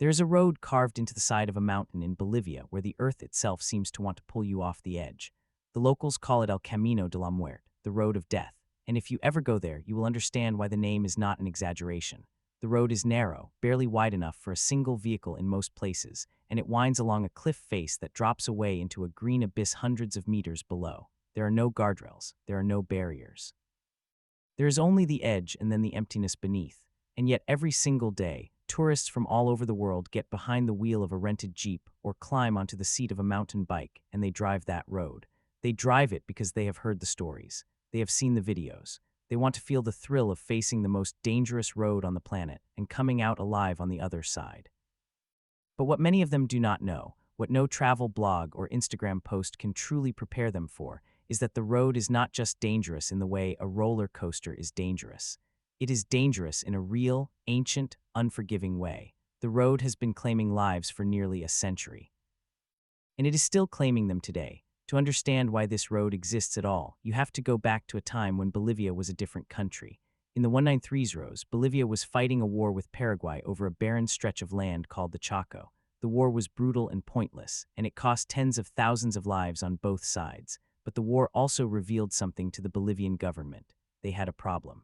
There's a road carved into the side of a mountain in Bolivia where the earth itself seems to want to pull you off the edge. The locals call it El Camino de la Muerte, the road of death, and if you ever go there, you will understand why the name is not an exaggeration. The road is narrow, barely wide enough for a single vehicle in most places, and it winds along a cliff face that drops away into a green abyss hundreds of meters below. There are no guardrails, there are no barriers. There is only the edge and then the emptiness beneath, and yet every single day, tourists from all over the world get behind the wheel of a rented Jeep or climb onto the seat of a mountain bike and they drive that road. They drive it because they have heard the stories. They have seen the videos. They want to feel the thrill of facing the most dangerous road on the planet and coming out alive on the other side. But what many of them do not know, what no travel blog or Instagram post can truly prepare them for, is that the road is not just dangerous in the way a roller coaster is dangerous. It is dangerous in a real, ancient, unforgiving way. The road has been claiming lives for nearly a century. And it is still claiming them today. To understand why this road exists at all, you have to go back to a time when Bolivia was a different country. In the 193s, Bolivia was fighting a war with Paraguay over a barren stretch of land called the Chaco. The war was brutal and pointless, and it cost tens of thousands of lives on both sides. But the war also revealed something to the Bolivian government. They had a problem.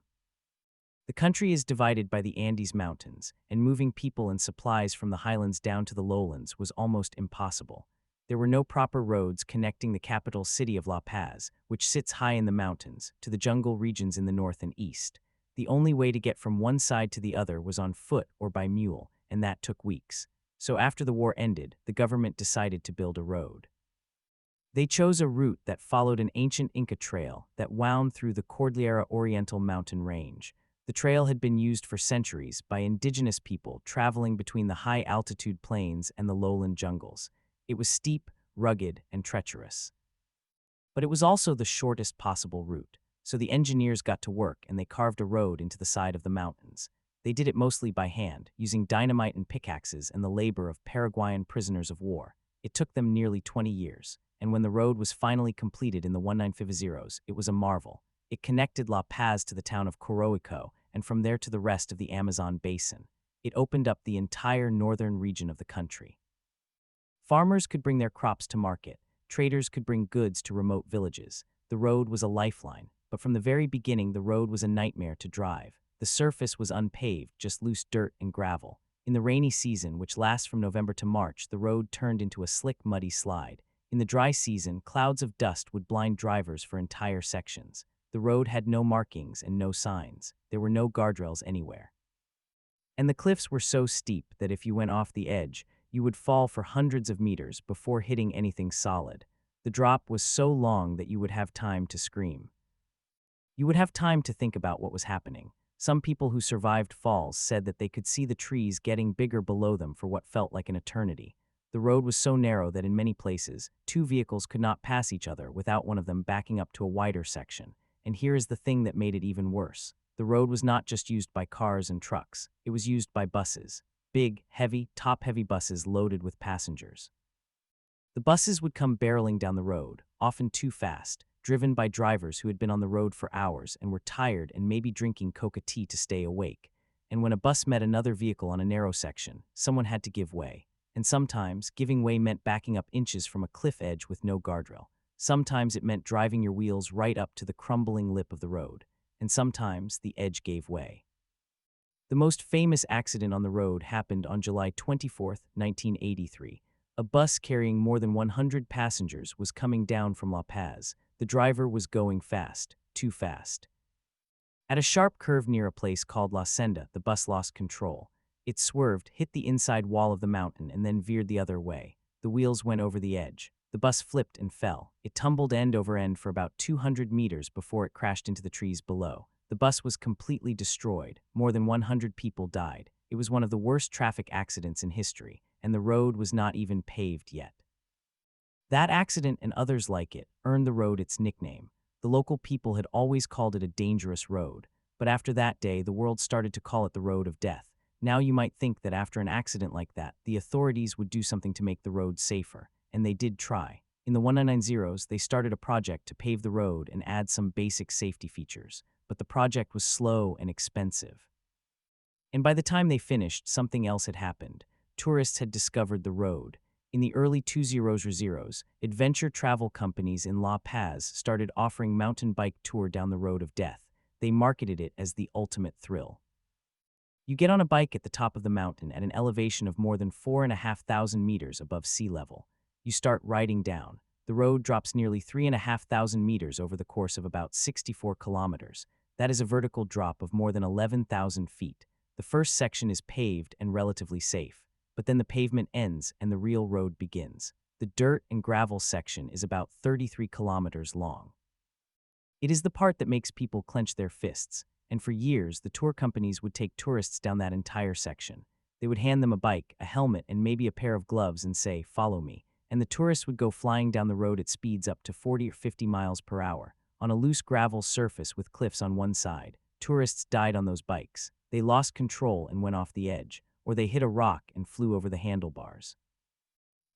The country is divided by the Andes Mountains, and moving people and supplies from the highlands down to the lowlands was almost impossible. There were no proper roads connecting the capital city of La Paz, which sits high in the mountains, to the jungle regions in the north and east. The only way to get from one side to the other was on foot or by mule, and that took weeks. So after the war ended, the government decided to build a road. They chose a route that followed an ancient Inca trail that wound through the Cordillera Oriental mountain range. The trail had been used for centuries by indigenous people traveling between the high-altitude plains and the lowland jungles. It was steep, rugged, and treacherous. But it was also the shortest possible route, so the engineers got to work and they carved a road into the side of the mountains. They did it mostly by hand, using dynamite and pickaxes and the labor of Paraguayan prisoners of war. It took them nearly 20 years, and when the road was finally completed in the 195s, it was a marvel. It connected La Paz to the town of Coroico, and from there to the rest of the Amazon basin. It opened up the entire northern region of the country. Farmers could bring their crops to market. Traders could bring goods to remote villages. The road was a lifeline, but from the very beginning the road was a nightmare to drive. The surface was unpaved, just loose dirt and gravel. In the rainy season, which lasts from November to March, the road turned into a slick, muddy slide. In the dry season, clouds of dust would blind drivers for entire sections. The road had no markings and no signs. There were no guardrails anywhere. And the cliffs were so steep that if you went off the edge, you would fall for hundreds of meters before hitting anything solid. The drop was so long that you would have time to scream. You would have time to think about what was happening. Some people who survived falls said that they could see the trees getting bigger below them for what felt like an eternity. The road was so narrow that in many places, two vehicles could not pass each other without one of them backing up to a wider section. And here is the thing that made it even worse. The road was not just used by cars and trucks. It was used by buses. Big, heavy, top-heavy buses loaded with passengers. The buses would come barreling down the road, often too fast, driven by drivers who had been on the road for hours and were tired and maybe drinking coca tea to stay awake. And when a bus met another vehicle on a narrow section, someone had to give way. And sometimes, giving way meant backing up inches from a cliff edge with no guardrail. Sometimes it meant driving your wheels right up to the crumbling lip of the road. And sometimes the edge gave way. The most famous accident on the road happened on July 24, 1983. A bus carrying more than 100 passengers was coming down from La Paz. The driver was going fast, too fast. At a sharp curve near a place called La Senda, the bus lost control. It swerved, hit the inside wall of the mountain, and then veered the other way. The wheels went over the edge. The bus flipped and fell. It tumbled end over end for about 200 meters before it crashed into the trees below. The bus was completely destroyed. More than 100 people died. It was one of the worst traffic accidents in history, and the road was not even paved yet. That accident and others like it earned the road its nickname. The local people had always called it a dangerous road, but after that day, the world started to call it the road of death. Now you might think that after an accident like that, the authorities would do something to make the road safer, and they did try. In the 190s, they started a project to pave the road and add some basic safety features, but the project was slow and expensive. And by the time they finished, something else had happened. tourists had discovered the road. In the early 2000s, adventure travel companies in La Paz started offering mountain bike tour down the road of death. They marketed it as the ultimate thrill. You get on a bike at the top of the mountain at an elevation of more than 4,500 meters above sea level. You start riding down. The road drops nearly 3,500 meters over the course of about 64 kilometers. That is a vertical drop of more than 11,000 feet. The first section is paved and relatively safe, but then the pavement ends and the real road begins. The dirt and gravel section is about 33 kilometers long. It is the part that makes people clench their fists, and for years the tour companies would take tourists down that entire section. They would hand them a bike, a helmet, and maybe a pair of gloves and say, "Follow me," and the tourists would go flying down the road at speeds up to 40 or 50 miles per hour, on a loose gravel surface with cliffs on one side. Tourists died on those bikes. They lost control and went off the edge, or they hit a rock and flew over the handlebars.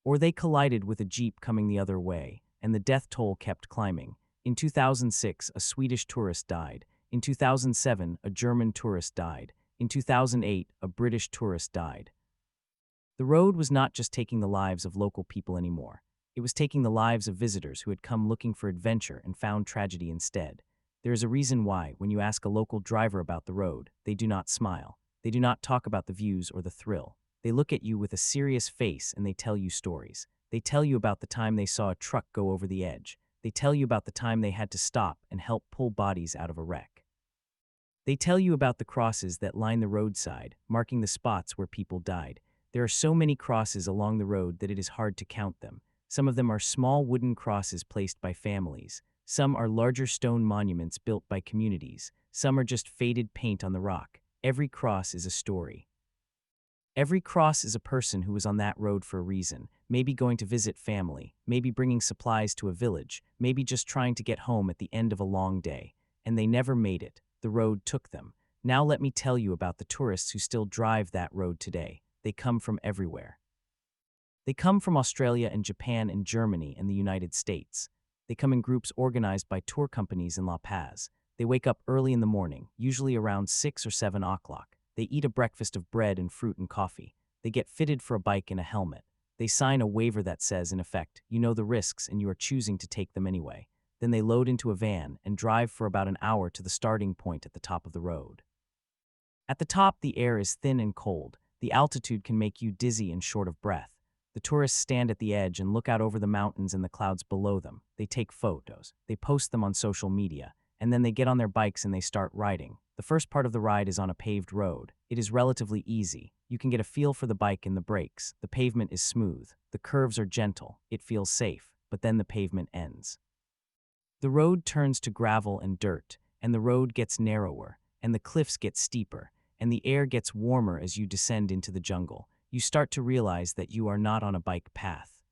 Or they collided with a jeep coming the other way, and the death toll kept climbing. In 2006, a Swedish tourist died. In 2007, a German tourist died. In 2008, a British tourist died. The road was not just taking the lives of local people anymore. It was taking the lives of visitors who had come looking for adventure and found tragedy instead. There is a reason why, when you ask a local driver about the road, they do not smile. They do not talk about the views or the thrill. They look at you with a serious face and they tell you stories. They tell you about the time they saw a truck go over the edge. They tell you about the time they had to stop and help pull bodies out of a wreck. They tell you about the crosses that line the roadside, marking the spots where people died. There are so many crosses along the road that it is hard to count them. Some of them are small wooden crosses placed by families. Some are larger stone monuments built by communities. Some are just faded paint on the rock. Every cross is a story. Every cross is a person who was on that road for a reason, maybe going to visit family, maybe bringing supplies to a village, maybe just trying to get home at the end of a long day. And they never made it. The road took them. Now let me tell you about the tourists who still drive that road today. They come from everywhere. They come from Australia and Japan and Germany and the United States. They come in groups organized by tour companies in La Paz. They wake up early in the morning, usually around 6 or 7 o'clock. They eat a breakfast of bread and fruit and coffee. They get fitted for a bike and a helmet. They sign a waiver that says, in effect, you know the risks and you are choosing to take them anyway. Then they load into a van and drive for about an hour to the starting point at the top of the road. At the top, the air is thin and cold. The altitude can make you dizzy and short of breath. The tourists stand at the edge and look out over the mountains and the clouds below them. They take photos. They post them on social media. And then they get on their bikes and they start riding. The first part of the ride is on a paved road. It is relatively easy. You can get a feel for the bike and the brakes. The pavement is smooth. The curves are gentle. It feels safe. But then the pavement ends. The road turns to gravel and dirt, and the road gets narrower, and the cliffs get steeper, and the air gets warmer as you descend into the jungle. You start to realize that you are not on a bike path.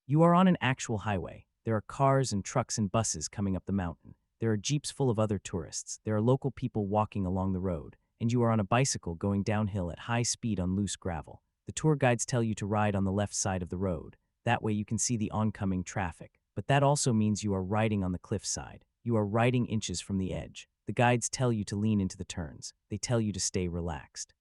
You are on an actual highway. There are cars and trucks and buses coming up the mountain. There are jeeps full of other tourists. There are local people walking along the road, and you are on a bicycle going downhill at high speed on loose gravel. The tour guides tell you to ride on the left side of the road. That way you can see the oncoming traffic. But that also means you are riding on the cliff side. You are riding inches from the edge. The guides tell you to lean into the turns. They tell you to stay relaxed.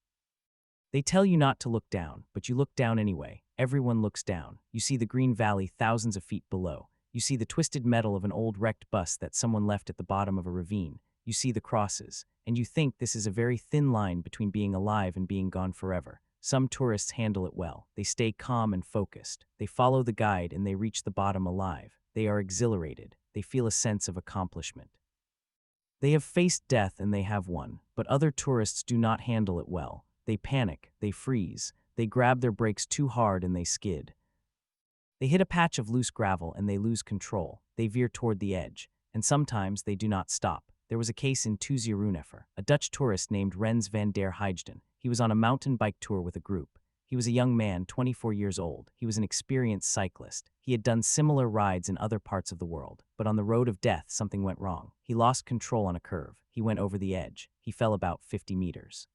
They tell you not to look down, but you look down anyway. Everyone looks down. You see the green valley thousands of feet below. You see the twisted metal of an old wrecked bus that someone left at the bottom of a ravine. You see the crosses, and you think this is a very thin line between being alive and being gone forever. Some tourists handle it well. They stay calm and focused. They follow the guide and they reach the bottom alive. They are exhilarated. They feel a sense of accomplishment. They have faced death and they have won, but other tourists do not handle it well. They panic, they freeze, they grab their brakes too hard and they skid. They hit a patch of loose gravel and they lose control. They veer toward the edge, and sometimes they do not stop. There was a case in 2009, a Dutch tourist named Rens van der Heijden. He was on a mountain bike tour with a group. He was a young man, 24 years old. He was an experienced cyclist. He had done similar rides in other parts of the world. But on the road of death, something went wrong. He lost control on a curve. He went over the edge. He fell about 50 meters.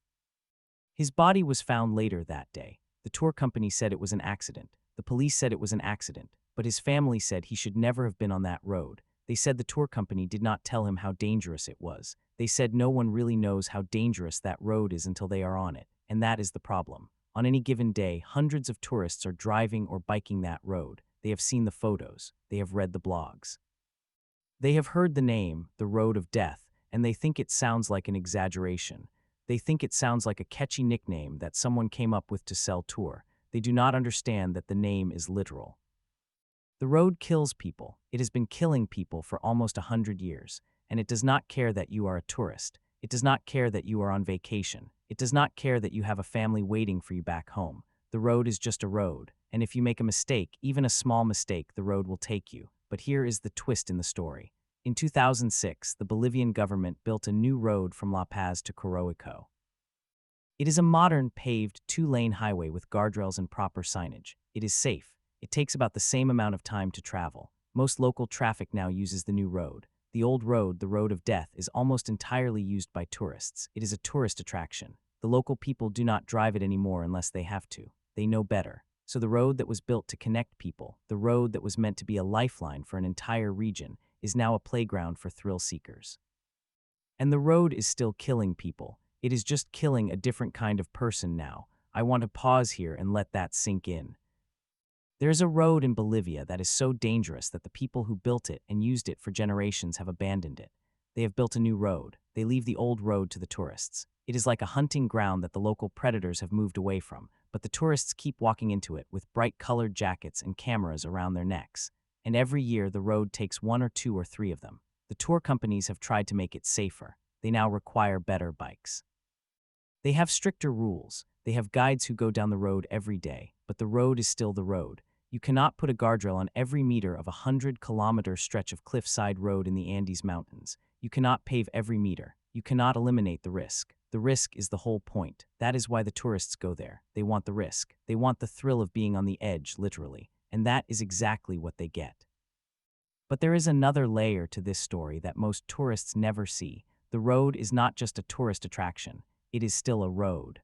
His body was found later that day. The tour company said it was an accident. The police said it was an accident. But his family said he should never have been on that road. They said the tour company did not tell him how dangerous it was. They said no one really knows how dangerous that road is until they are on it. And that is the problem. On any given day, hundreds of tourists are driving or biking that road. They have seen the photos. They have read the blogs. They have heard the name, the Road of Death, and they think it sounds like an exaggeration. They think it sounds like a catchy nickname that someone came up with to sell tour. They do not understand that the name is literal. The road kills people. It has been killing people for almost 100 years, and it does not care that you are a tourist. It does not care that you are on vacation. It does not care that you have a family waiting for you back home. The road is just a road, and if you make a mistake, even a small mistake, the road will take you. But here is the twist in the story. In 2006, the Bolivian government built a new road from La Paz to Coroico. It is a modern, paved, two-lane highway with guardrails and proper signage. It is safe. It takes about the same amount of time to travel. Most local traffic now uses the new road. The old road, the Road of Death, is almost entirely used by tourists. It is a tourist attraction. The local people do not drive it anymore unless they have to. They know better. So the road that was built to connect people, the road that was meant to be a lifeline for an entire region, is now a playground for thrill seekers. And the road is still killing people. It is just killing a different kind of person now. I want to pause here and let that sink in. There is a road in Bolivia that is so dangerous that the people who built it and used it for generations have abandoned it. They have built a new road. They leave the old road to the tourists. It is like a hunting ground that the local predators have moved away from, but the tourists keep walking into it with bright-colored jackets and cameras around their necks. And every year the road takes 1 or 2 or 3 of them. The tour companies have tried to make it safer. They now require better bikes. They have stricter rules. They have guides who go down the road every day, but the road is still the road. You cannot put a guardrail on every meter of a 100-kilometer stretch of cliffside road in the Andes Mountains. You cannot pave every meter. You cannot eliminate the risk. The risk is the whole point. That is why the tourists go there. They want the risk. They want the thrill of being on the edge, literally. And that is exactly what they get. But there is another layer to this story that most tourists never see. The road is not just a tourist attraction. It is still a road.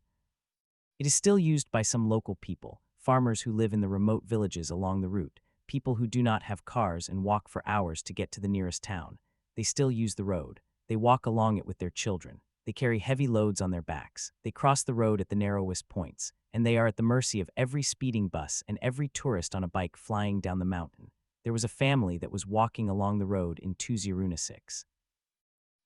It is still used by some local people, farmers who live in the remote villages along the route, people who do not have cars and walk for hours to get to the nearest town. They still use the road. They walk along it with their children. They carry heavy loads on their backs. They cross the road at the narrowest points, and they are at the mercy of every speeding bus and every tourist on a bike flying down the mountain. There was a family that was walking along the road in 2006.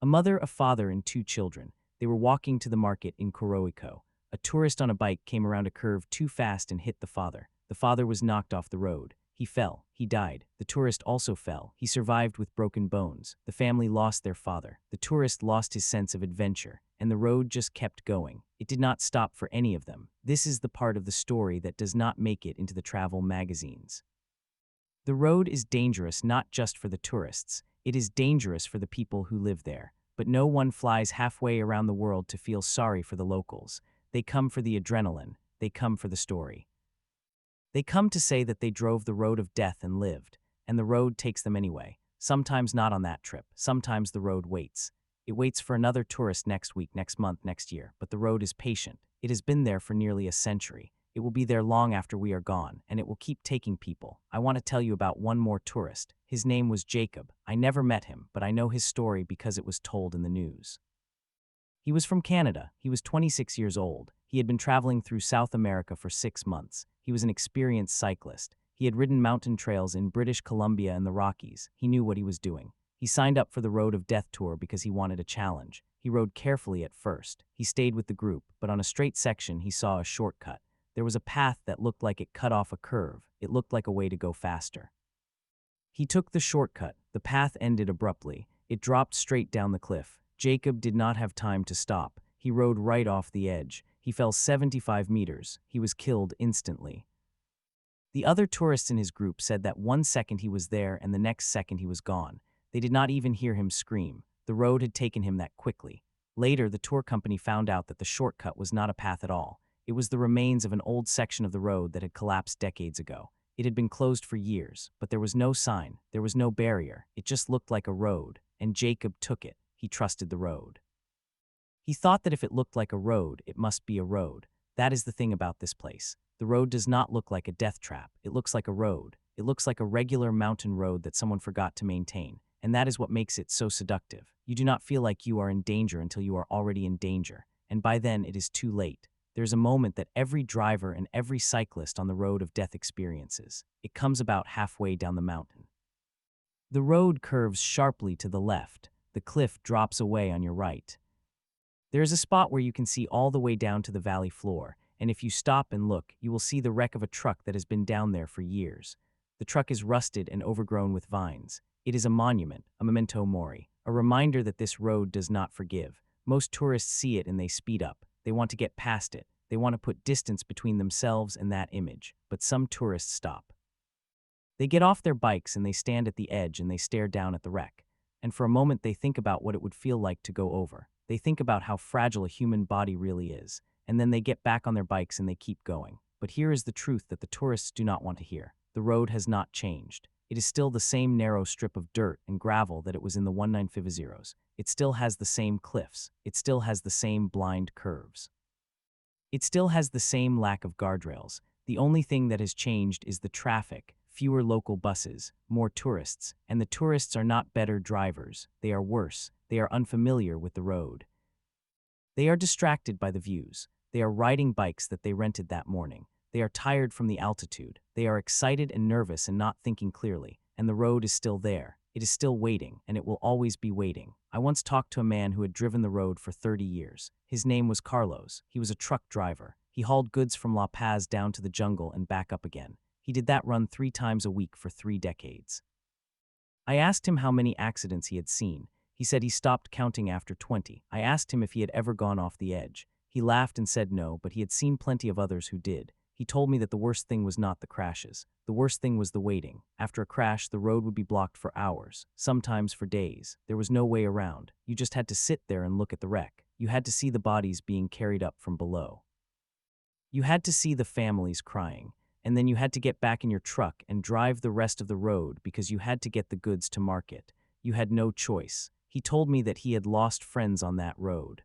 A mother, a father, and 2 children. They were walking to the market in Coroico. A tourist on a bike came around a curve too fast and hit the father. The father was knocked off the road. He fell. He died. The tourist also fell. He survived with broken bones. The family lost their father. The tourist lost his sense of adventure. And the road just kept going. It did not stop for any of them. This is the part of the story that does not make it into the travel magazines. The road is dangerous not just for the tourists. It is dangerous for the people who live there. But no one flies halfway around the world to feel sorry for the locals. They come for the adrenaline. They come for the story. They come to say that they drove the road of death and lived, and the road takes them anyway. Sometimes not on that trip. Sometimes the road waits. It waits for another tourist next week, next month, next year, but the road is patient. It has been there for nearly a century. It will be there long after we are gone, and it will keep taking people. I want to tell you about one more tourist. His name was Jacob. I never met him, but I know his story because it was told in the news. He was from Canada. He was 26 years old. He had been traveling through South America for 6 months. He was an experienced cyclist. He had ridden mountain trails in British Columbia and the Rockies. He knew what he was doing. He signed up for the Road of Death tour because he wanted a challenge. He rode carefully at first. He stayed with the group, but on a straight section he saw a shortcut. There was a path that looked like it cut off a curve. It looked like a way to go faster. He took the shortcut. The path ended abruptly. It dropped straight down the cliff. Jacob did not have time to stop. He rode right off the edge. He fell 75 meters. He was killed instantly. The other tourists in his group said that 1 second he was there and the next second he was gone. They did not even hear him scream. The road had taken him that quickly. Later, the tour company found out that the shortcut was not a path at all. It was the remains of an old section of the road that had collapsed decades ago. It had been closed for years, but there was no sign. There was no barrier. It just looked like a road, and Jacob took it. He trusted the road. He thought that if it looked like a road, it must be a road. That is the thing about this place. The road does not look like a death trap. It looks like a road. It looks like a regular mountain road that someone forgot to maintain. And that is what makes it so seductive. You do not feel like you are in danger until you are already in danger. And by then, it is too late. there's a moment that every driver and every cyclist on the road of death experiences. It comes about halfway down the mountain. The road curves sharply to the left. The cliff drops away on your right. There is a spot where you can see all the way down to the valley floor, and if you stop and look, you will see the wreck of a truck that has been down there for years. The truck is rusted and overgrown with vines. It is a monument, a memento mori, a reminder that this road does not forgive. Most tourists see it and they speed up. They want to get past it. They want to put distance between themselves and that image. But some tourists stop. They get off their bikes and they stand at the edge and they stare down at the wreck. And for a moment they think about what it would feel like to go over. They think about how fragile a human body really is. And then they get back on their bikes and they keep going. But here is the truth that the tourists do not want to hear. The road has not changed. It is still the same narrow strip of dirt and gravel that it was in the 1950s. It still has the same cliffs. It still has the same blind curves. It still has the same lack of guardrails. The only thing that has changed is the traffic, fewer local buses, more tourists, and the tourists are not better drivers. They are worse. They are unfamiliar with the road. They are distracted by the views. They are riding bikes that they rented that morning. They are tired from the altitude. They are excited and nervous and not thinking clearly. And the road is still there. It is still waiting, and it will always be waiting. I once talked to a man who had driven the road for 30 years. His name was Carlos. He was a truck driver. He hauled goods from La Paz down to the jungle and back up again. He did that run 3 times a week for 3 decades. I asked him how many accidents he had seen. He said he stopped counting after 20. I asked him if he had ever gone off the edge. He laughed and said no, but he had seen plenty of others who did. He told me that the worst thing was not the crashes. The worst thing was the waiting. After a crash, the road would be blocked for hours, sometimes for days. There was no way around. You just had to sit there and look at the wreck. You had to see the bodies being carried up from below. You had to see the families crying. And then you had to get back in your truck and drive the rest of the road because you had to get the goods to market. You had no choice. He told me that he had lost friends on that road.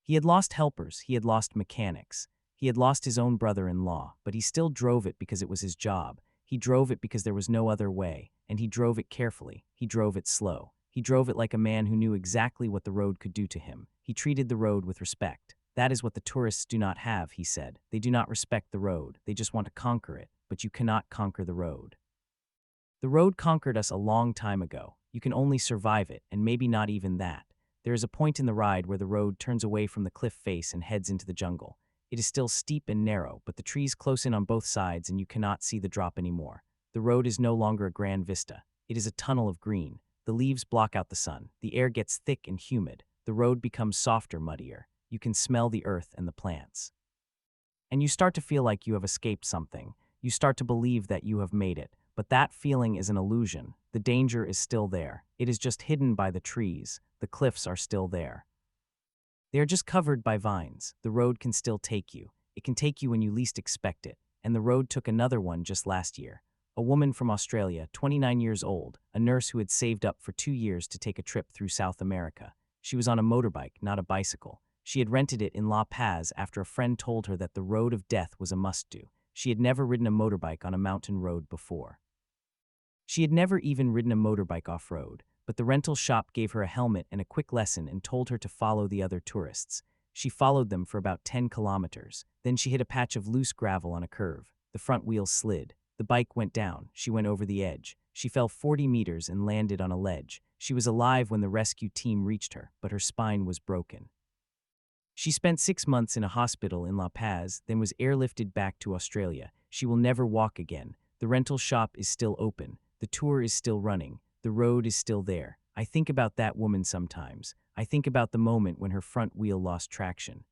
He had lost helpers. He had lost mechanics. He had lost his own brother-in-law, but he still drove it because it was his job. He drove it because there was no other way, and he drove it carefully. He drove it slow. He drove it like a man who knew exactly what the road could do to him. He treated the road with respect. That is what the tourists do not have, he said. They do not respect the road. They just want to conquer it, but you cannot conquer the road. The road conquered us a long time ago. You can only survive it, and maybe not even that. There is a point in the ride where the road turns away from the cliff face and heads into the jungle. It is still steep and narrow, but the trees close in on both sides and you cannot see the drop anymore. The road is no longer a grand vista. It is a tunnel of green. The leaves block out the sun. The air gets thick and humid. The road becomes softer, muddier. You can smell the earth and the plants. And you start to feel like you have escaped something. You start to believe that you have made it. But that feeling is an illusion. The danger is still there. It is just hidden by the trees. The cliffs are still there. They are just covered by vines. The road can still take you. It can take you when you least expect it. And the road took another one just last year. A woman from Australia, 29 years old, a nurse who had saved up for 2 years to take a trip through South America. She was on a motorbike, not a bicycle. She had rented it in La Paz after a friend told her that the road of death was a must-do. She had never ridden a motorbike on a mountain road before. She had never even ridden a motorbike off-road. But the rental shop gave her a helmet and a quick lesson and told her to follow the other tourists. She followed them for about 10 kilometers. Then she hit a patch of loose gravel on a curve. The front wheels slid. The bike went down. She went over the edge. She fell 40 meters and landed on a ledge. She was alive when the rescue team reached her, but her spine was broken. She spent 6 months in a hospital in La Paz, then was airlifted back to Australia. She will never walk again. The rental shop is still open. The tour is still running. The road is still there. I think about that woman sometimes. I think about the moment when her front wheel lost traction.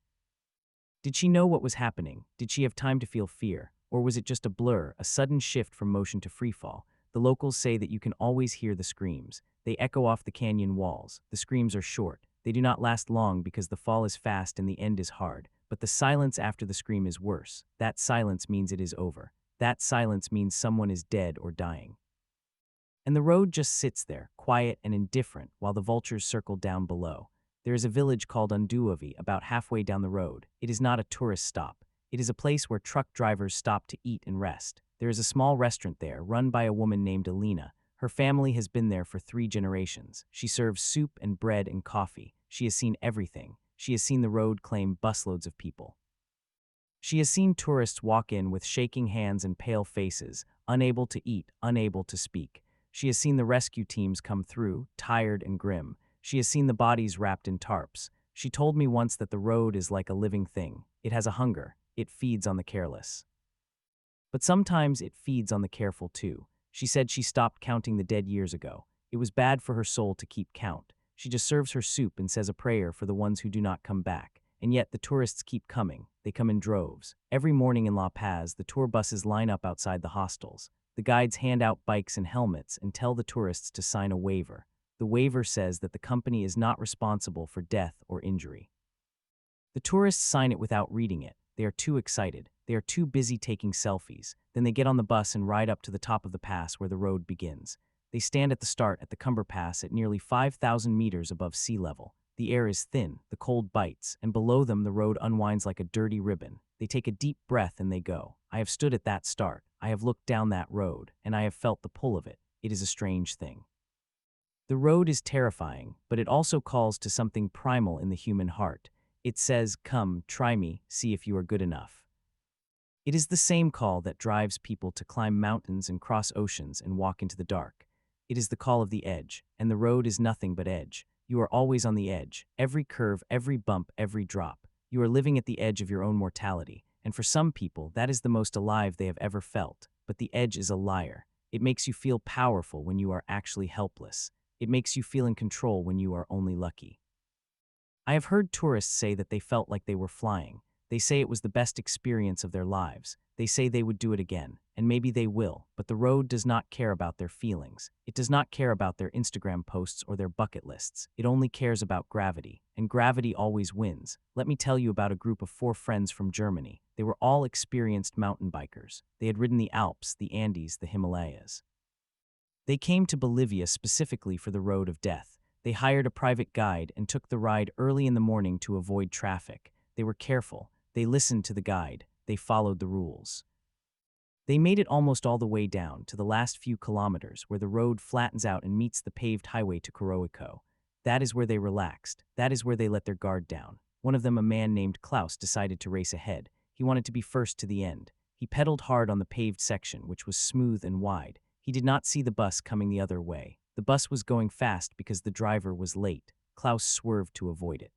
Did she know what was happening? Did she have time to feel fear? Or was it just a blur, a sudden shift from motion to freefall? The locals say that you can always hear the screams. They echo off the canyon walls. The screams are short. They do not last long because the fall is fast and the end is hard. But the silence after the scream is worse. That silence means it is over. That silence means someone is dead or dying. And the road just sits there, quiet and indifferent, while the vultures circle down below. There is a village called Unduovi about halfway down the road. It is not a tourist stop. It is a place where truck drivers stop to eat and rest. There is a small restaurant there, run by a woman named Alina. Her family has been there for 3 generations. She serves soup and bread and coffee. She has seen everything. She has seen the road claim busloads of people. She has seen tourists walk in with shaking hands and pale faces, unable to eat, unable to speak. She has seen the rescue teams come through, tired and grim. She has seen the bodies wrapped in tarps. She told me once that the road is like a living thing. It has a hunger. It feeds on the careless. But sometimes it feeds on the careful too. She said she stopped counting the dead years ago. It was bad for her soul to keep count. She just serves her soup and says a prayer for the ones who do not come back. And yet the tourists keep coming. They come in droves. Every morning in La Paz, the tour buses line up outside the hostels. The guides hand out bikes and helmets and tell the tourists to sign a waiver. The waiver says that the company is not responsible for death or injury. The tourists sign it without reading it. They are too excited. They are too busy taking selfies. Then they get on the bus and ride up to the top of the pass where the road begins. They stand at the start at the Cumber Pass at nearly 5,000 meters above sea level. The air is thin, the cold bites, and below them the road unwinds like a dirty ribbon. They take a deep breath and they go. I have stood at that start. I have looked down that road, and I have felt the pull of it. It is a strange thing. The road is terrifying, but it also calls to something primal in the human heart. It says, "Come, try me, see if you are good enough." It is the same call that drives people to climb mountains and cross oceans and walk into the dark. It is the call of the edge, and the road is nothing but edge. You are always on the edge, every curve, every bump, every drop. You are living at the edge of your own mortality, and for some people, that is the most alive they have ever felt. But the edge is a liar. It makes you feel powerful when you are actually helpless. It makes you feel in control when you are only lucky. I have heard tourists say that they felt like they were flying. They say it was the best experience of their lives. They say they would do it again, and maybe they will, but the road does not care about their feelings. It does not care about their Instagram posts or their bucket lists. It only cares about gravity, and gravity always wins. Let me tell you about a group of 4 friends from Germany. They were all experienced mountain bikers. They had ridden the Alps, the Andes, the Himalayas. They came to Bolivia specifically for the road of death. They hired a private guide and took the ride early in the morning to avoid traffic. They were careful. They listened to the guide. They followed the rules. They made it almost all the way down to the last few kilometers where the road flattens out and meets the paved highway to Coroico. That is where they relaxed. That is where they let their guard down. One of them, a man named Klaus, decided to race ahead. He wanted to be first to the end. He pedaled hard on the paved section, which was smooth and wide. He did not see the bus coming the other way. The bus was going fast because the driver was late. Klaus swerved to avoid it.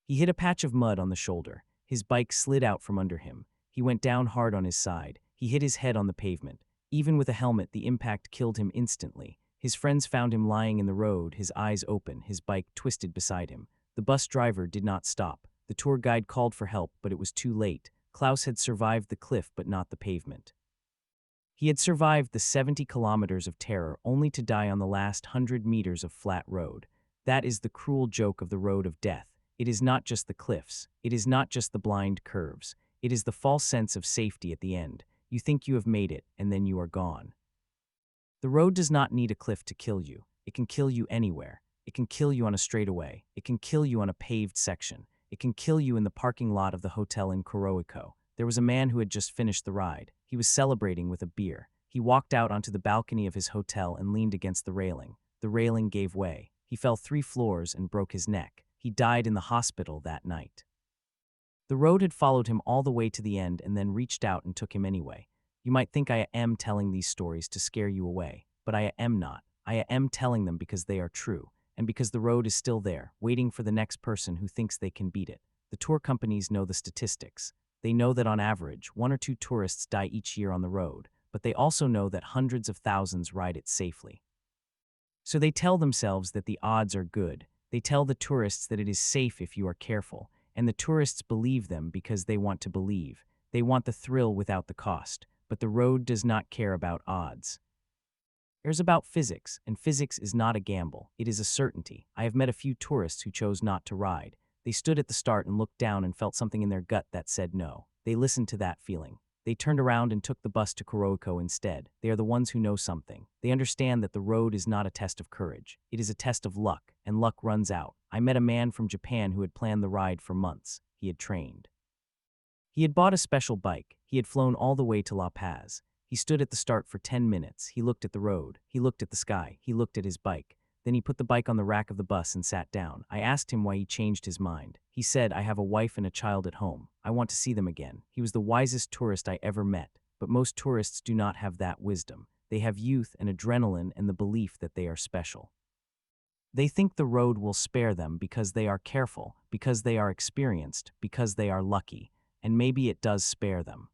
He hit a patch of mud on the shoulder. His bike slid out from under him. He went down hard on his side. He hit his head on the pavement. Even with a helmet, the impact killed him instantly. His friends found him lying in the road, his eyes open, his bike twisted beside him. The bus driver did not stop. The tour guide called for help, but it was too late. Klaus had survived the cliff, but not the pavement. He had survived the 70 kilometers of terror only to die on the last 100 meters of flat road. That is the cruel joke of the road of death. It is not just the cliffs. It is not just the blind curves. It is the false sense of safety at the end. You think you have made it, and then you are gone. The road does not need a cliff to kill you. It can kill you anywhere. It can kill you on a straightaway. It can kill you on a paved section. It can kill you in the parking lot of the hotel in Coroico. There was a man who had just finished the ride. He was celebrating with a beer. He walked out onto the balcony of his hotel and leaned against the railing. The railing gave way. He fell 3 floors and broke his neck. He died in the hospital that night. The road had followed him all the way to the end and then reached out and took him anyway. You might think I am telling these stories to scare you away, but I am not. I am telling them because they are true, and because the road is still there, waiting for the next person who thinks they can beat it. The tour companies know the statistics. They know that on average, 1 or 2 tourists die each year on the road, but they also know that hundreds of thousands ride it safely. So they tell themselves that the odds are good. They tell the tourists that it is safe if you are careful, and the tourists believe them because they want to believe. They want the thrill without the cost, but the road does not care about odds. It is about physics, and physics is not a gamble. It is a certainty. I have met a few tourists who chose not to ride. They stood at the start and looked down and felt something in their gut that said no. They listened to that feeling. They turned around and took the bus to Coroico instead. They are the ones who know something. They understand that the road is not a test of courage. It is a test of luck, and luck runs out. I met a man from Japan who had planned the ride for months. He had trained. He had bought a special bike. He had flown all the way to La Paz. He stood at the start for 10 minutes. He looked at the road. He looked at the sky. He looked at his bike. Then he put the bike on the rack of the bus and sat down. I asked him why he changed his mind. He said, I have a wife and a child at home. I want to see them again. He was the wisest tourist I ever met. But most tourists do not have that wisdom. They have youth and adrenaline and the belief that they are special. They think the road will spare them because they are careful, because they are experienced, because they are lucky. And maybe it does spare them.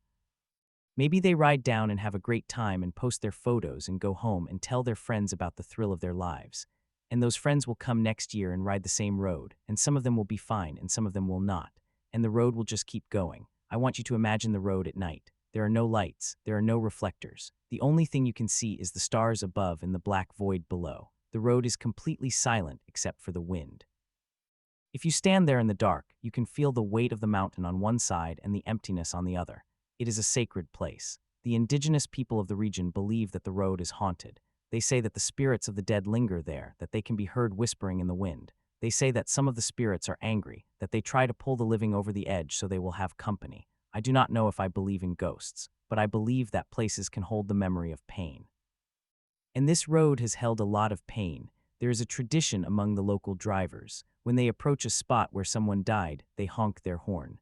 Maybe they ride down and have a great time and post their photos and go home and tell their friends about the thrill of their lives. And those friends will come next year and ride the same road, and some of them will be fine and some of them will not. And the road will just keep going. I want you to imagine the road at night. There are no lights, there are no reflectors. The only thing you can see is the stars above and the black void below. The road is completely silent except for the wind. If you stand there in the dark, you can feel the weight of the mountain on one side and the emptiness on the other. It is a sacred place. The indigenous people of the region believe that the road is haunted. They say that the spirits of the dead linger there, that they can be heard whispering in the wind. They say that some of the spirits are angry, that they try to pull the living over the edge so they will have company. I do not know if I believe in ghosts, but I believe that places can hold the memory of pain. And this road has held a lot of pain. There is a tradition among the local drivers. When they approach a spot where someone died, they honk their horn.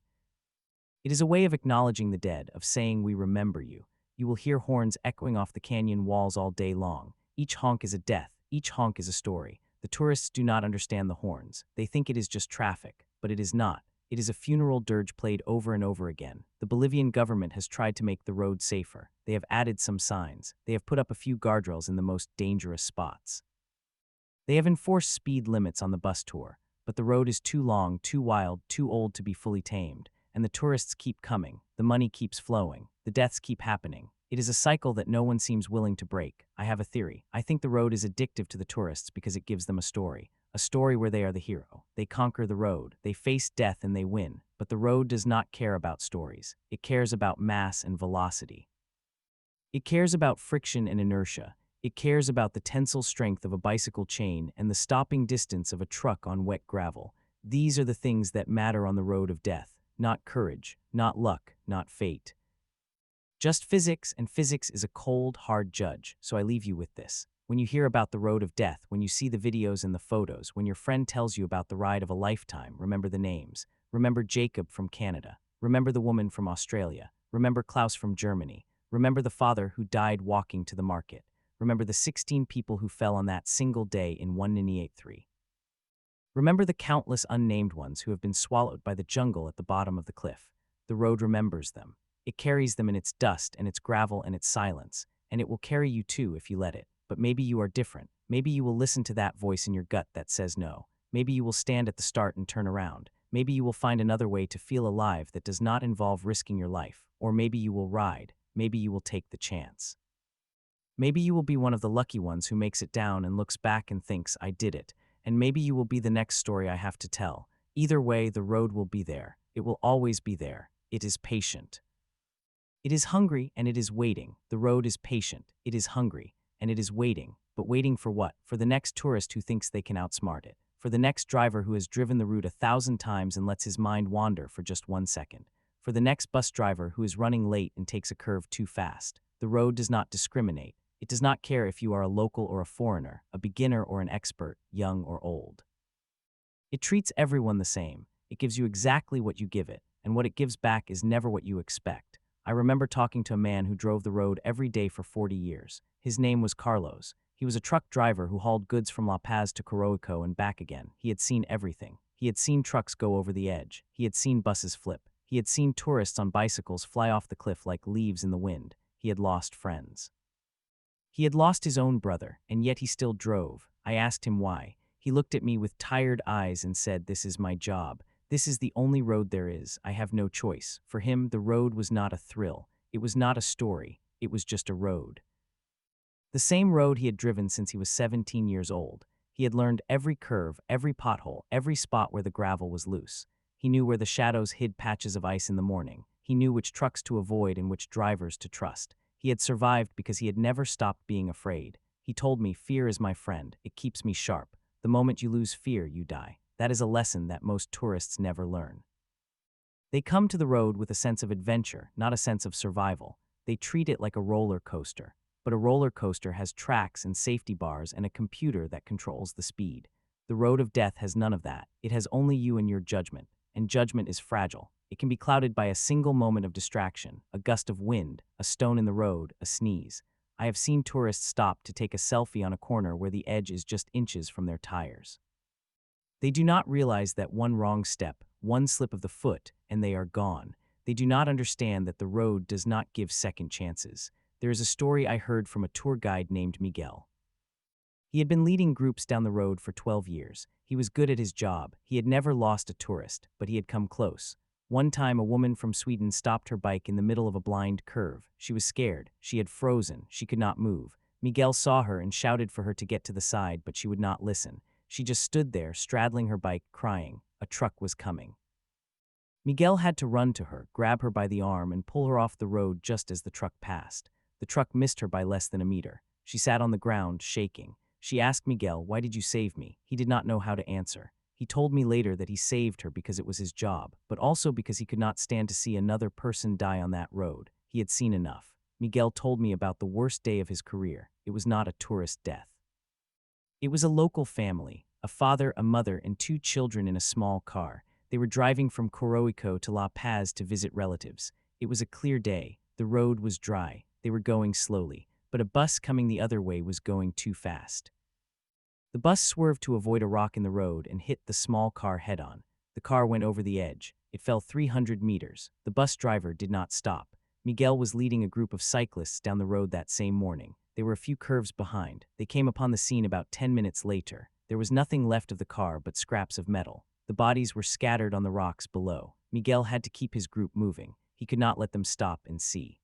It is a way of acknowledging the dead, of saying we remember you. You will hear horns echoing off the canyon walls all day long. Each honk is a death. Each honk is a story. The tourists do not understand the horns. They think it is just traffic, but it is not. It is a funeral dirge played over and over again. The Bolivian government has tried to make the road safer. They have added some signs. They have put up a few guardrails in the most dangerous spots. They have enforced speed limits on the bus tour, but the road is too long, too wild, too old to be fully tamed. And the tourists keep coming, the money keeps flowing, the deaths keep happening. It is a cycle that no one seems willing to break. I have a theory. I think the road is addictive to the tourists because it gives them a story where they are the hero. They conquer the road, they face death and they win. But the road does not care about stories. It cares about mass and velocity. It cares about friction and inertia. It cares about the tensile strength of a bicycle chain and the stopping distance of a truck on wet gravel. These are the things that matter on the road of death. Not courage, not luck, not fate. Just physics, and physics is a cold, hard judge, so I leave you with this. When you hear about the road of death, when you see the videos and the photos, when your friend tells you about the ride of a lifetime, remember the names. Remember Jacob from Canada. Remember the woman from Australia. Remember Klaus from Germany. Remember the father who died walking to the market. Remember the 16 people who fell on that single day in 1983. Remember the countless unnamed ones who have been swallowed by the jungle at the bottom of the cliff. The road remembers them. It carries them in its dust and its gravel and its silence, and it will carry you too if you let it. But maybe you are different. Maybe you will listen to that voice in your gut that says no. Maybe you will stand at the start and turn around. Maybe you will find another way to feel alive that does not involve risking your life. Or maybe you will ride. Maybe you will take the chance. Maybe you will be one of the lucky ones who makes it down and looks back and thinks, I did it. And maybe you will be the next story I have to tell. Either way, the road will be there. It will always be there. It is patient. It is hungry and it is waiting. The road is patient. It is hungry and it is waiting. But waiting for what? For the next tourist who thinks they can outsmart it. For the next driver who has driven the route 1,000 times and lets his mind wander for just 1 second. For the next bus driver who is running late and takes a curve too fast. The road does not discriminate. It does not care if you are a local or a foreigner, a beginner or an expert, young or old. It treats everyone the same. It gives you exactly what you give it, and what it gives back is never what you expect. I remember talking to a man who drove the road every day for 40 years. His name was Carlos. He was a truck driver who hauled goods from La Paz to Coroico and back again. He had seen everything. He had seen trucks go over the edge. He had seen buses flip. He had seen tourists on bicycles fly off the cliff like leaves in the wind. He had lost friends. He had lost his own brother, and yet he still drove. I asked him why. He looked at me with tired eyes and said, "This is my job. This is the only road there is. I have no choice." For him, the road was not a thrill. It was not a story. It was just a road. The same road he had driven since he was 17 years old. He had learned every curve, every pothole, every spot where the gravel was loose. He knew where the shadows hid patches of ice in the morning. He knew which trucks to avoid and which drivers to trust. He had survived because he had never stopped being afraid. He told me, "Fear is my friend. It keeps me sharp. The moment you lose fear, you die." That is a lesson that most tourists never learn. They come to the road with a sense of adventure, not a sense of survival. They treat it like a roller coaster. but a roller coaster has tracks and safety bars and a computer that controls the speed. The road of death has none of that. It has only you and your judgment, and judgment is fragile. It can be clouded by a single moment of distraction, a gust of wind, a stone in the road, a sneeze. I have seen tourists stop to take a selfie on a corner where the edge is just inches from their tires. They do not realize that one wrong step, one slip of the foot, and they are gone. They do not understand that the road does not give second chances. There is a story I heard from a tour guide named Miguel. He had been leading groups down the road for 12 years. He was good at his job. He had never lost a tourist, but he had come close. One time, a woman from Sweden stopped her bike in the middle of a blind curve. She was scared. She had frozen. She could not move. Miguel saw her and shouted for her to get to the side, but she would not listen. She just stood there, straddling her bike, crying. A truck was coming. Miguel had to run to her, grab her by the arm, and pull her off the road just as the truck passed. The truck missed her by less than a meter. She sat on the ground, shaking. She asked Miguel, "Why did you save me?" He did not know how to answer. He told me later that he saved her because it was his job, but also because he could not stand to see another person die on that road. He had seen enough. Miguel told me about the worst day of his career. It was not a tourist death. It was a local family, a father, a mother, and 2 children in a small car. They were driving from Coroico to La Paz to visit relatives. It was a clear day. The road was dry. They were going slowly, but a bus coming the other way was going too fast. The bus swerved to avoid a rock in the road and hit the small car head-on. The car went over the edge. It fell 300 meters. The bus driver did not stop. Miguel was leading a group of cyclists down the road that same morning. They were a few curves behind. They came upon the scene about 10 minutes later. There was nothing left of the car but scraps of metal. The bodies were scattered on the rocks below. Miguel had to keep his group moving. He could not let them stop and see.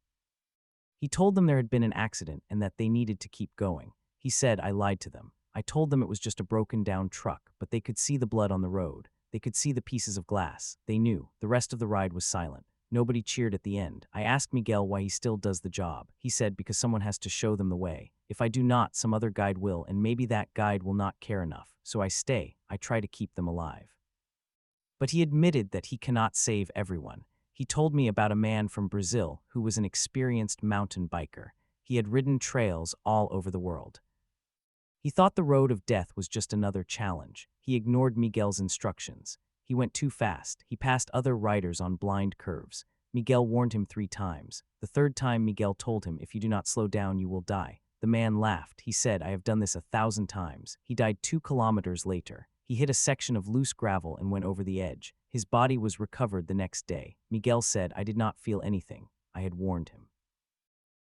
He told them there had been an accident and that they needed to keep going. He said, "I lied to them. I told them it was just a broken-down truck, but they could see the blood on the road. They could see the pieces of glass. They knew. The rest of the ride was silent. Nobody cheered at the end. I asked Miguel why he still does the job. He said, because someone has to show them the way. If I do not, some other guide will, and maybe that guide will not care enough. So I stay. I try to keep them alive." But he admitted that he cannot save everyone. He told me about a man from Brazil who was an experienced mountain biker. He had ridden trails all over the world. He thought the road of death was just another challenge. He ignored Miguel's instructions. He went too fast. He passed other riders on blind curves. Miguel warned him 3 times. The 3rd time, Miguel told him, "If you do not slow down, you will die." The man laughed. He said, "I have done this 1,000 times." He died 2 kilometers later. He hit a section of loose gravel and went over the edge. His body was recovered the next day. Miguel said, "I did not feel anything. I had warned him.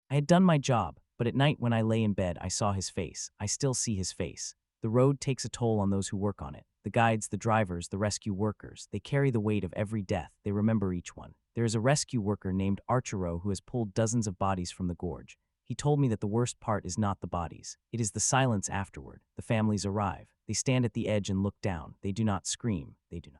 I had done my job, but at night when I lay in bed, I saw his face. I still see his face. The road takes a toll on those who work on it. The guides, the drivers, the rescue workers. They carry the weight of every death. They remember each one. There is a rescue worker named Arturo who has pulled dozens of bodies from the gorge. He told me that the worst part is not the bodies. It is the silence afterward. The families arrive. They stand at the edge and look down. They do not scream. They do not.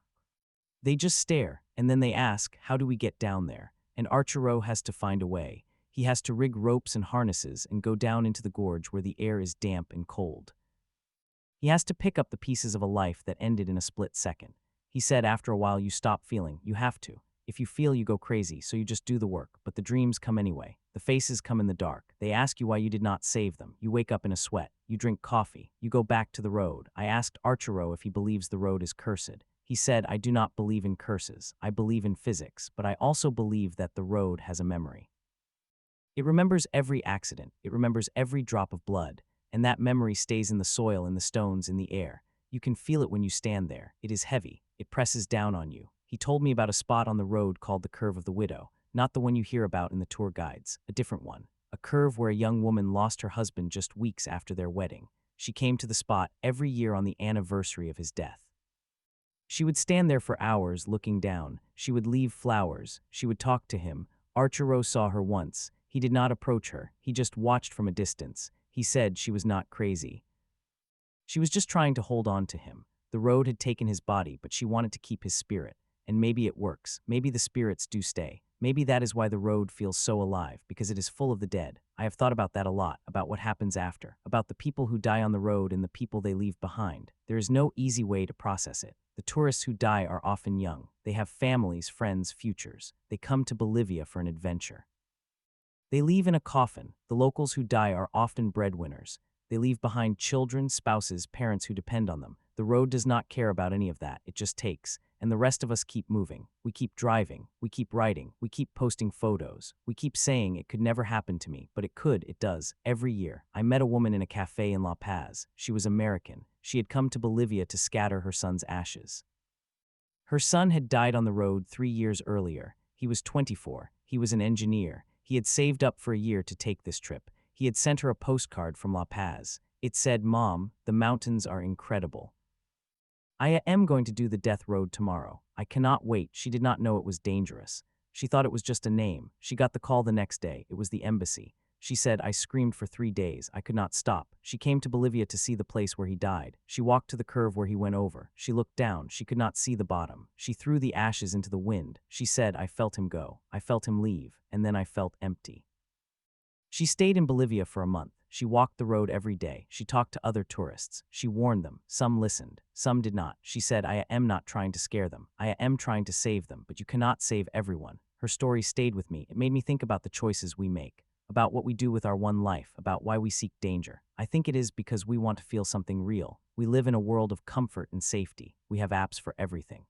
They just stare, and then they ask, "How do we get down there?" And Arturo has to find a way. He has to rig ropes and harnesses and go down into the gorge where the air is damp and cold. He has to pick up the pieces of a life that ended in a split second. He said after a while you stop feeling. You have to. If you feel, you go crazy, so you just do the work. But the dreams come anyway. The faces come in the dark. They ask you why you did not save them. You wake up in a sweat. You drink coffee. You go back to the road. I asked Arturo if he believes the road is cursed. He said, "I do not believe in curses. I believe in physics, but I also believe that the road has a memory. It remembers every accident. It remembers every drop of blood. And that memory stays in the soil, in the stones, in the air. You can feel it when you stand there. It is heavy. It presses down on you." He told me about a spot on the road called the Curve of the Widow, not the one you hear about in the tour guides, a different one. A curve where a young woman lost her husband just weeks after their wedding. She came to the spot every year on the anniversary of his death. She would stand there for hours looking down. She would leave flowers. She would talk to him. Arturo saw her once. He did not approach her. He just watched from a distance. He said she was not crazy. She was just trying to hold on to him. The road had taken his body, but she wanted to keep his spirit. And maybe it works. Maybe the spirits do stay. Maybe that is why the road feels so alive, because it is full of the dead. I have thought about that a lot, about what happens after, about the people who die on the road and the people they leave behind. There is no easy way to process it. The tourists who die are often young. They have families, friends, futures. They come to Bolivia for an adventure. They leave in a coffin. The locals who die are often breadwinners. They leave behind children, spouses, parents who depend on them. The road does not care about any of that, it just takes. And the rest of us keep moving. We keep driving. We keep writing. We keep posting photos. We keep saying it could never happen to me, but it could, it does, every year. I met a woman in a cafe in La Paz. She was American. She had come to Bolivia to scatter her son's ashes. Her son had died on the road 3 years earlier. He was 24. He was an engineer. He had saved up for a year to take this trip. He had sent her a postcard from La Paz. It said, "Mom, the mountains are incredible. I am going to do the death road tomorrow. I cannot wait." She did not know it was dangerous. She thought it was just a name. She got the call the next day. It was the embassy. She said, "I screamed for 3 days. I could not stop." She came to Bolivia to see the place where he died. She walked to the curve where he went over. She looked down. She could not see the bottom. She threw the ashes into the wind. She said, "I felt him go. I felt him leave. And then I felt empty." She stayed in Bolivia for a month. She walked the road every day. She talked to other tourists. She warned them. Some listened. Some did not. She said, "I am not trying to scare them. I am trying to save them, but you cannot save everyone." Her story stayed with me. It made me think about the choices we make, about what we do with our one life, about why we seek danger. I think it is because we want to feel something real. We live in a world of comfort and safety. We have apps for everything.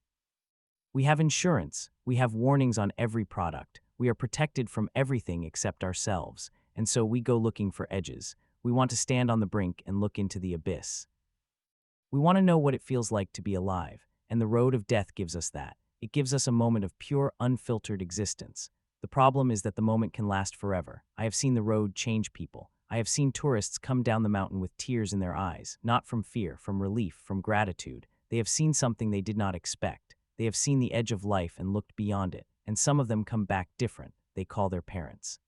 We have insurance. We have warnings on every product. We are protected from everything except ourselves. And so we go looking for edges. We want to stand on the brink and look into the abyss. We want to know what it feels like to be alive, and the road of death gives us that. It gives us a moment of pure, unfiltered existence. The problem is that the moment can last forever. I have seen the road change people. I have seen tourists come down the mountain with tears in their eyes, not from fear, from relief, from gratitude. They have seen something they did not expect. They have seen the edge of life and looked beyond it, and some of them come back different. They call their parents.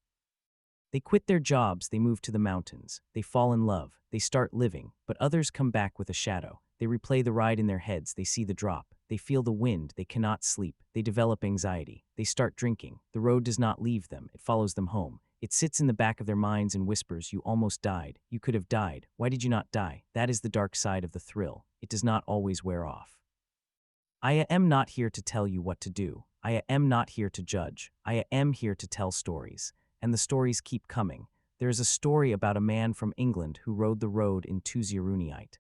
They quit their jobs, they move to the mountains. They fall in love, they start living, but others come back with a shadow. They replay the ride in their heads, they see the drop. They feel the wind, they cannot sleep. They develop anxiety. They start drinking. The road does not leave them, it follows them home. It sits in the back of their minds and whispers, "You almost died. You could have died. Why did you not die?" That is the dark side of the thrill. It does not always wear off. I am not here to tell you what to do. I am not here to judge. I am here to tell stories. And the stories keep coming. There is a story about a man from England who rode the road in Tuziruniite.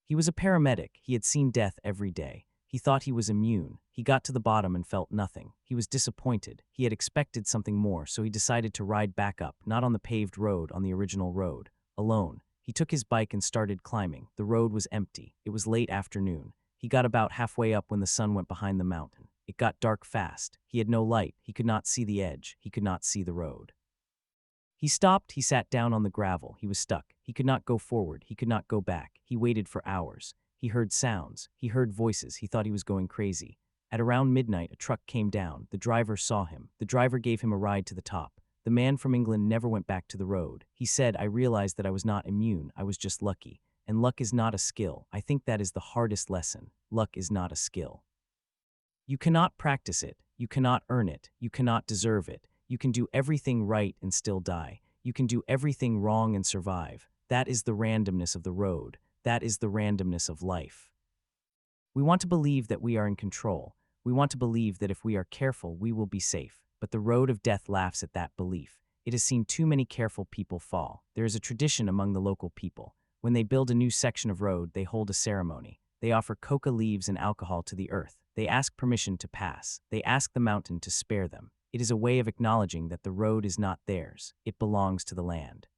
He was a paramedic. He had seen death every day. He thought he was immune. He got to the bottom and felt nothing. He was disappointed. He had expected something more, so he decided to ride back up, not on the paved road, on the original road, alone. He took his bike and started climbing. The road was empty. It was late afternoon. He got about halfway up when the sun went behind the mountain. It got dark fast. He had no light. He could not see the edge. He could not see the road. He stopped. He sat down on the gravel. He was stuck. He could not go forward. He could not go back. He waited for hours. He heard sounds. He heard voices. He thought he was going crazy. At around midnight, a truck came down. The driver saw him. The driver gave him a ride to the top. The man from England never went back to the road. He said, "I realized that I was not immune. I was just lucky. And luck is not a skill. I think that is the hardest lesson. Luck is not a skill. You cannot practice it. You cannot earn it. You cannot deserve it. You can do everything right and still die. You can do everything wrong and survive. That is the randomness of the road. That is the randomness of life." We want to believe that we are in control. We want to believe that if we are careful, we will be safe. But the road of death laughs at that belief. It has seen too many careful people fall. There is a tradition among the local people. When they build a new section of road, they hold a ceremony. They offer coca leaves and alcohol to the earth. They ask permission to pass. They ask the mountain to spare them. It is a way of acknowledging that the road is not theirs. It belongs to the land.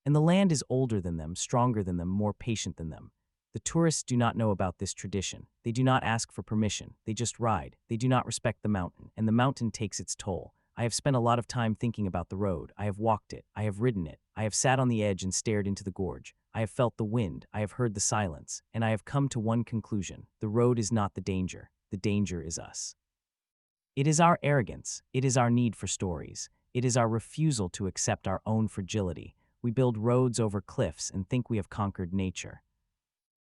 And the land is older than them, stronger than them, more patient than them. The tourists do not know about this tradition. They do not ask for permission. They just ride. They do not respect the mountain, and the mountain takes its toll. I have spent a lot of time thinking about the road. I have walked it. I have ridden it. I have sat on the edge and stared into the gorge. I have felt the wind. I have heard the silence. And I have come to one conclusion. The road is not the danger. The danger is us. It is our arrogance. It is our need for stories. It is our refusal to accept our own fragility. We build roads over cliffs and think we have conquered nature.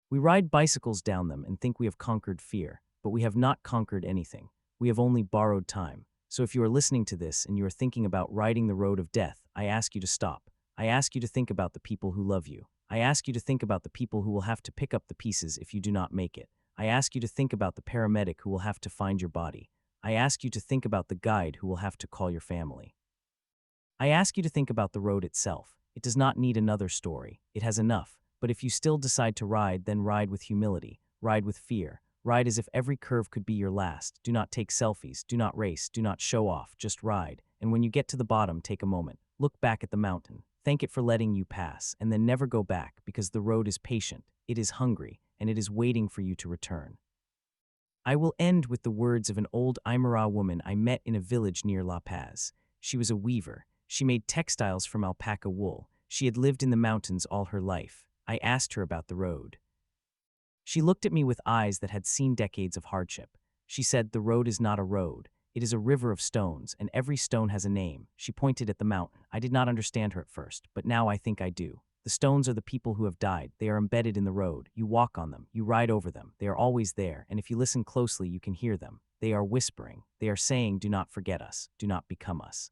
We ride bicycles down them and think we have conquered fear, but we have not conquered anything. We have only borrowed time. So if you are listening to this and you are thinking about riding the road of death, I ask you to stop. I ask you to think about the people who love you. I ask you to think about the people who will have to pick up the pieces if you do not make it. I ask you to think about the paramedic who will have to find your body. I ask you to think about the guide who will have to call your family. I ask you to think about the road itself. It does not need another story. It has enough. But if you still decide to ride, then ride with humility. Ride with fear. Ride as if every curve could be your last. Do not take selfies. Do not race. Do not show off. Just ride. And when you get to the bottom, take a moment. Look back at the mountain. Thank it for letting you pass, and then never go back, because the road is patient, it is hungry, and it is waiting for you to return. I will end with the words of an old Aymara woman I met in a village near La Paz. She was a weaver. She made textiles from alpaca wool. She had lived in the mountains all her life. I asked her about the road. She looked at me with eyes that had seen decades of hardship. She said, "The road is not a road. It is a river of stones, and every stone has a name." She pointed at the mountain. I did not understand her at first, but now I think I do. The stones are the people who have died. They are embedded in the road. You walk on them. You ride over them. They are always there, and if you listen closely, you can hear them. They are whispering. They are saying, "Do not forget us. Do not become us."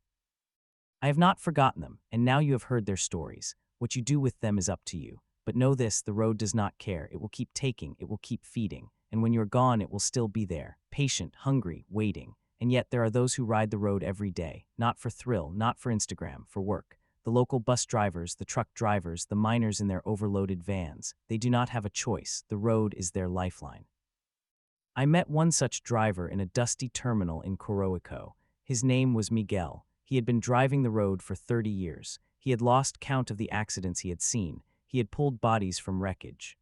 I have not forgotten them, and now you have heard their stories. What you do with them is up to you. But know this, the road does not care. It will keep taking. It will keep feeding. And when you're gone, it will still be there, patient, hungry, waiting. And yet there are those who ride the road every day, not for thrill, not for Instagram, for work. The local bus drivers, the truck drivers, the miners in their overloaded vans. They do not have a choice. The road is their lifeline. I met one such driver in a dusty terminal in Coroico. His name was Miguel. He had been driving the road for 30 years. He had lost count of the accidents he had seen. He had pulled bodies from wreckage.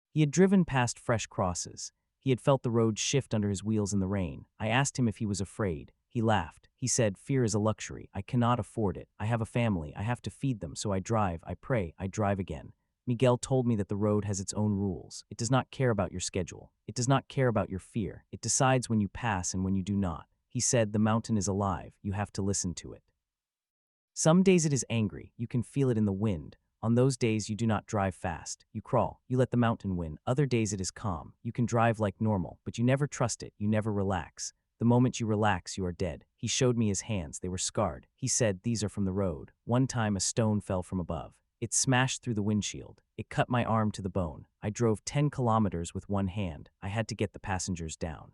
He had driven past fresh crosses. He had felt the road shift under his wheels in the rain. I asked him if he was afraid. He laughed. He said, "Fear is a luxury. I cannot afford it. I have a family. I have to feed them, so I drive. I pray. I drive again." Miguel told me that the road has its own rules. It does not care about your schedule. It does not care about your fear. It decides when you pass and when you do not. He said, "The mountain is alive. You have to listen to it." Some days it is angry. You can feel it in the wind. On those days, you do not drive fast. You crawl. You let the mountain win. Other days it is calm. You can drive like normal, but you never trust it. You never relax. The moment you relax, you are dead. He showed me his hands. They were scarred. He said, "These are from the road." One time, a stone fell from above. It smashed through the windshield. It cut my arm to the bone. I drove 10 kilometers with one hand. I had to get the passengers down.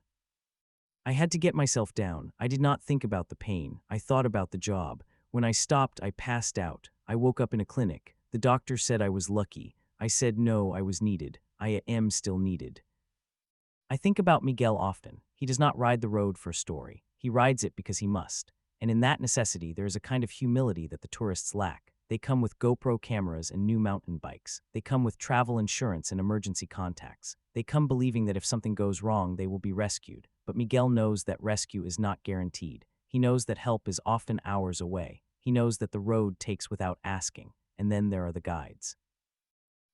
I had to get myself down. I did not think about the pain. I thought about the job. When I stopped, I passed out. I woke up in a clinic. The doctor said I was lucky. I said no, I was needed. I am still needed. I think about Miguel often. He does not ride the road for a story. He rides it because he must. And in that necessity, there is a kind of humility that the tourists lack. They come with GoPro cameras and new mountain bikes. They come with travel insurance and emergency contacts. They come believing that if something goes wrong, they will be rescued. But Miguel knows that rescue is not guaranteed. He knows that help is often hours away. He knows that the road takes without asking. And then there are the guides.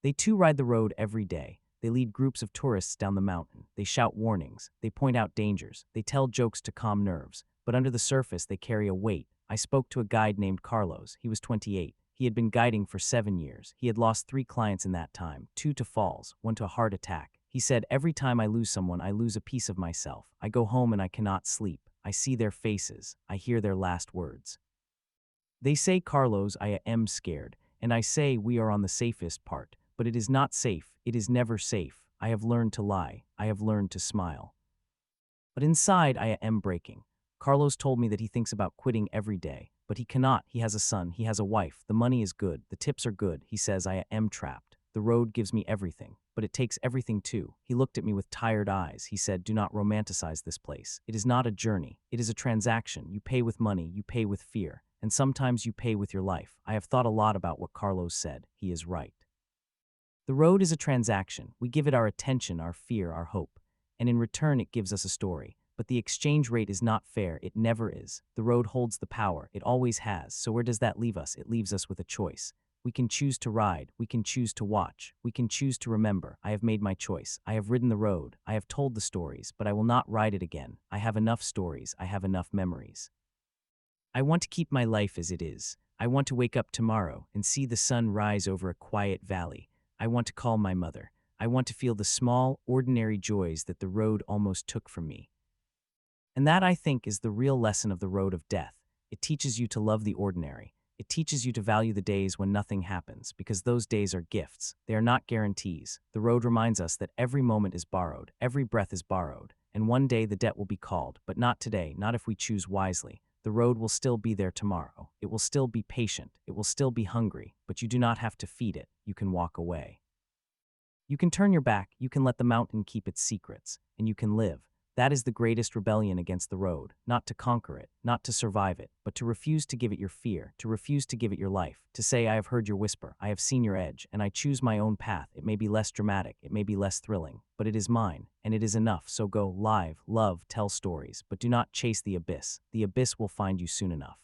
They too ride the road every day. They lead groups of tourists down the mountain. They shout warnings. They point out dangers. They tell jokes to calm nerves. But under the surface, they carry a weight. I spoke to a guide named Carlos. He was 28. He had been guiding for 7 years. He had lost 3 clients in that time, 2 to falls, 1 to a heart attack. He said, "Every time I lose someone, I lose a piece of myself. I go home and I cannot sleep. I see their faces. I hear their last words. They say, 'Carlos, I am scared.' And I say, we are on the safest part. But it is not safe. It is never safe. I have learned to lie. I have learned to smile. But inside, I am breaking. Carlos told me that he thinks about quitting every day. But he cannot. He has a son. He has a wife. The money is good. The tips are good. He says, I am trapped. The road gives me everything. But it takes everything too. He looked at me with tired eyes. He said, "Do not romanticize this place. It is not a journey. It is a transaction. You pay with money. You pay with fear. And sometimes you pay with your life." I have thought a lot about what Carlos said. He is right. The road is a transaction. We give it our attention, our fear, our hope. And in return, it gives us a story. But the exchange rate is not fair. It never is. The road holds the power. It always has. So where does that leave us? It leaves us with a choice. We can choose to ride. We can choose to watch. We can choose to remember. I have made my choice. I have ridden the road. I have told the stories, but I will not ride it again. I have enough stories. I have enough memories. I want to keep my life as it is. I want to wake up tomorrow and see the sun rise over a quiet valley. I want to call my mother. I want to feel the small, ordinary joys that the road almost took from me. And that, I think, is the real lesson of the road of death. It teaches you to love the ordinary. It teaches you to value the days when nothing happens, because those days are gifts. They are not guarantees. The road reminds us that every moment is borrowed, every breath is borrowed, and one day the debt will be called, but not today, not if we choose wisely. The road will still be there tomorrow. It will still be patient. It will still be hungry, but you do not have to feed it. You can walk away. You can turn your back, you can let the mountain keep its secrets, and you can live. That is the greatest rebellion against the road, not to conquer it, not to survive it, but to refuse to give it your fear, to refuse to give it your life, to say, I have heard your whisper, I have seen your edge, and I choose my own path. It may be less dramatic, it may be less thrilling, but it is mine, and it is enough. So go, live, love, tell stories, but do not chase the abyss. The abyss will find you soon enough.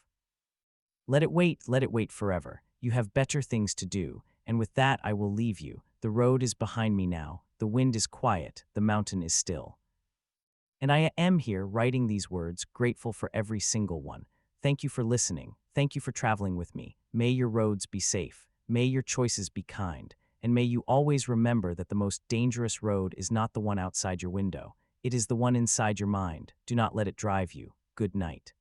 Let it wait forever. You have better things to do, and with that I will leave you. The road is behind me now, the wind is quiet, the mountain is still. And I am here writing these words, grateful for every single one. Thank you for listening. Thank you for traveling with me. May your roads be safe. May your choices be kind. And may you always remember that the most dangerous road is not the one outside your window. It is the one inside your mind. Do not let it drive you. Good night.